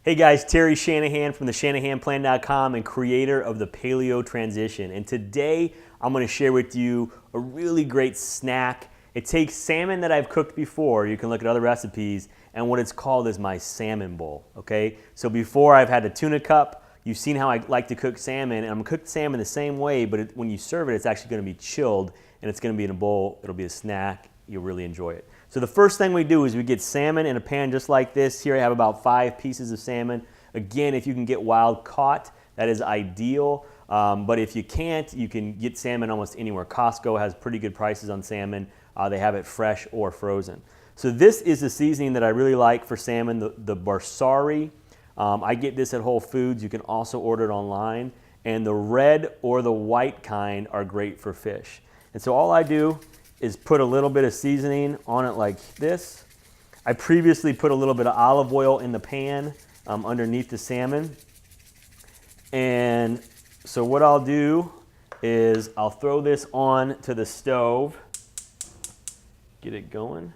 Hey guys, Terry Shanahan from the ShanahanPlan.com and creator of the Paleo Transition. And today I'm going to share with you a really great snack. It takes salmon that I've cooked before, you can look at other recipes, and what it's called is my salmon bowl, okay? So before I've had a tuna cup, you've seen how I like to cook salmon, and I'm going to cook salmon the same way, but when you serve it, it's actually going to be chilled, and it's going to be in a bowl. It'll be a snack. You'll really enjoy it. So the first thing we do is we get salmon in a pan just like this. Here I have about 5 pieces of salmon. Again, if you can get wild caught, that is ideal. But if you can't, you can get salmon almost anywhere. Costco has pretty good prices on salmon. They have it fresh or frozen. So this is the seasoning that I really like for salmon, the Barsari. I get this at Whole Foods. You can also order it online. And the red or the white kind are great for fish. And so all I do is put a little bit of seasoning on it like this. I previously put a little bit of olive oil in the pan underneath the salmon. And so what I'll do is I'll throw this on to the stove, get it going.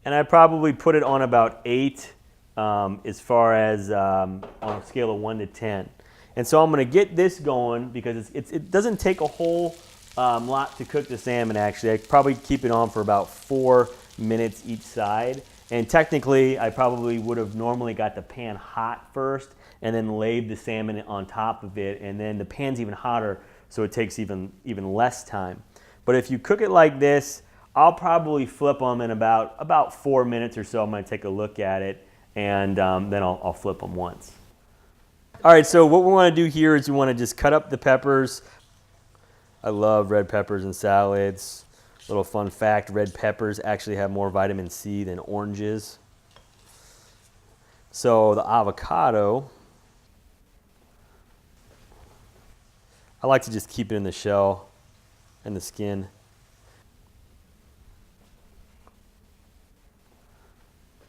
And I probably put it on about 8 as far as on a scale of 1 to 10. And so I'm gonna get this going because it doesn't take a whole lot to cook the salmon actually. I probably keep it on for about 4 minutes each side. And technically, I probably would have normally got the pan hot first and then laid the salmon on top of it, and then the pan's even hotter, so it takes even less time. But if you cook it like this, I'll probably flip them in about 4 minutes or so. I'm gonna take a look at it, and then I'll flip them once. All right, so what we wanna do here is we wanna just cut up the peppers. I love red peppers in salads. Little fun fact, red peppers actually have more vitamin C than oranges. So the avocado, I like to just keep it in the shell and the skin.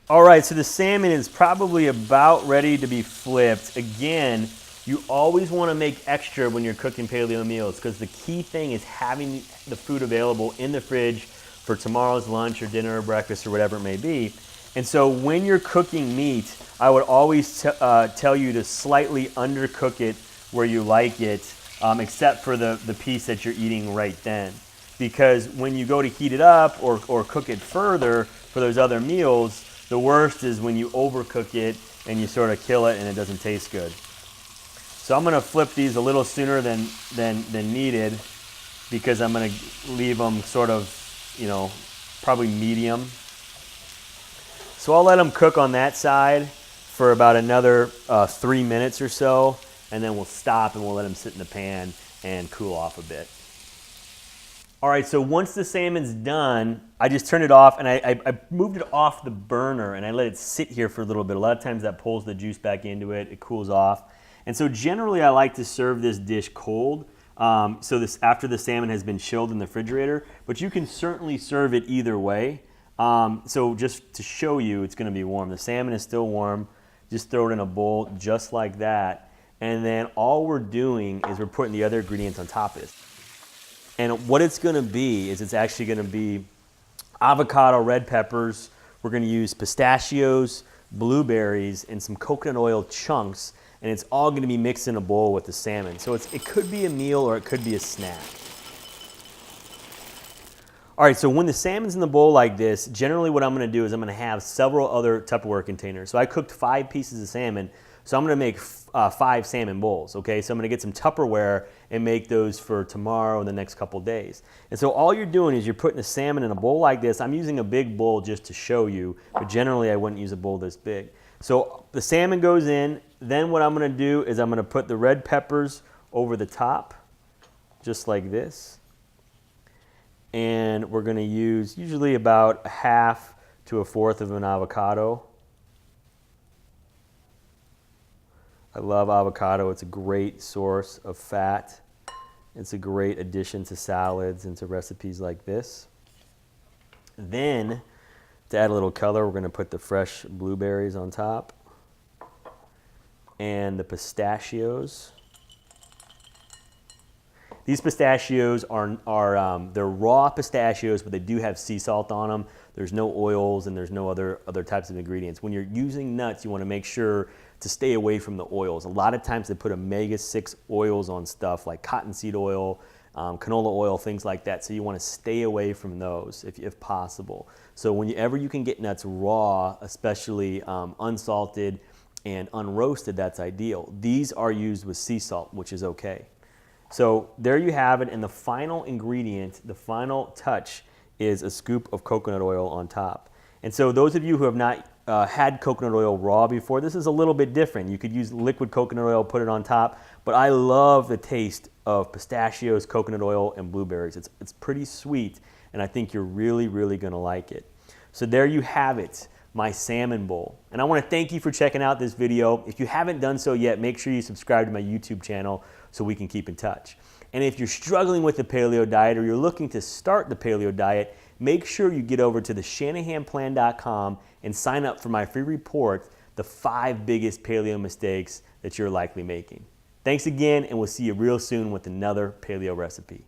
All right, so the salmon is probably about ready to be flipped. Again, you always want to make extra when you're cooking paleo meals because the key thing is having the food available in the fridge for tomorrow's lunch or dinner or breakfast or whatever it may be. And so when you're cooking meat, I would always tell you to slightly undercook it where you like it, except for the piece that you're eating right then. Because when you go to heat it up or cook it further for those other meals, the worst is when you overcook it and you sort of kill it and it doesn't taste good. So I'm going to flip these a little sooner than needed because I'm going to leave them sort of, probably medium. So I'll let them cook on that side for about another 3 minutes or so, and then we'll stop and we'll let them sit in the pan and cool off a bit. All right, so once the salmon's done, I just turned it off and I moved it off the burner and I let it sit here for a little bit. A lot of times that pulls the juice back into it, it cools off. And so generally I like to serve this dish cold, so this after the salmon has been chilled in the refrigerator, but you can certainly serve it either way. So just to show you, it's gonna be warm. The salmon is still warm. Just throw it in a bowl just like that. And then all we're doing is we're putting the other ingredients on top of this. And what it's gonna be is it's actually gonna be avocado, red peppers. We're gonna use pistachios, blueberries, and some coconut oil chunks. And it's all going to be mixed in a bowl with the salmon. So it could be a meal or it could be a snack. All right, so when the salmon's in the bowl like this, generally what I'm going to do is I'm going to have several other Tupperware containers. So I cooked 5 pieces of salmon, so I'm going to make 5 salmon bowls, okay? So I'm going to get some Tupperware and make those for tomorrow and the next couple days. And so all you're doing is you're putting the salmon in a bowl like this. I'm using a big bowl just to show you, but generally I wouldn't use a bowl this big. So the salmon goes in. Then what I'm going to do is I'm going to put the red peppers over the top, just like this. And we're going to use usually about 1/2 to 1/4 of an avocado. I love avocado. It's a great source of fat. It's a great addition to salads and to recipes like this. Then, to add a little color, we're going to put the fresh blueberries on top and the pistachios. These pistachios are they're raw pistachios, but they do have sea salt on them. there's no oils and there's no other types of ingredients. When you're using nuts, you want to make sure to stay away from the oils. A lot of times they put omega-6 oils on stuff like cottonseed oil, canola oil, things like that. So you want to stay away from those if possible. So whenever you can get nuts raw, especially unsalted and unroasted, that's ideal. These are used with sea salt, which is okay. So there you have it. And the final ingredient, the final touch, is a scoop of coconut oil on top. And so those of you who have not had coconut oil raw before, this is a little bit different. You could use liquid coconut oil, put it on top, but I love the taste of pistachios, coconut oil, and blueberries. It's pretty sweet, and I think you're really, really gonna like it. So there you have it, my salmon bowl. And I wanna thank you for checking out this video. If you haven't done so yet, make sure you subscribe to my YouTube channel so we can keep in touch. And if you're struggling with the paleo diet or you're looking to start the paleo diet, make sure you get over to the shanahanplan.com and sign up for my free report, the 5 biggest paleo mistakes that you're likely making. Thanks again, and we'll see you real soon with another paleo recipe.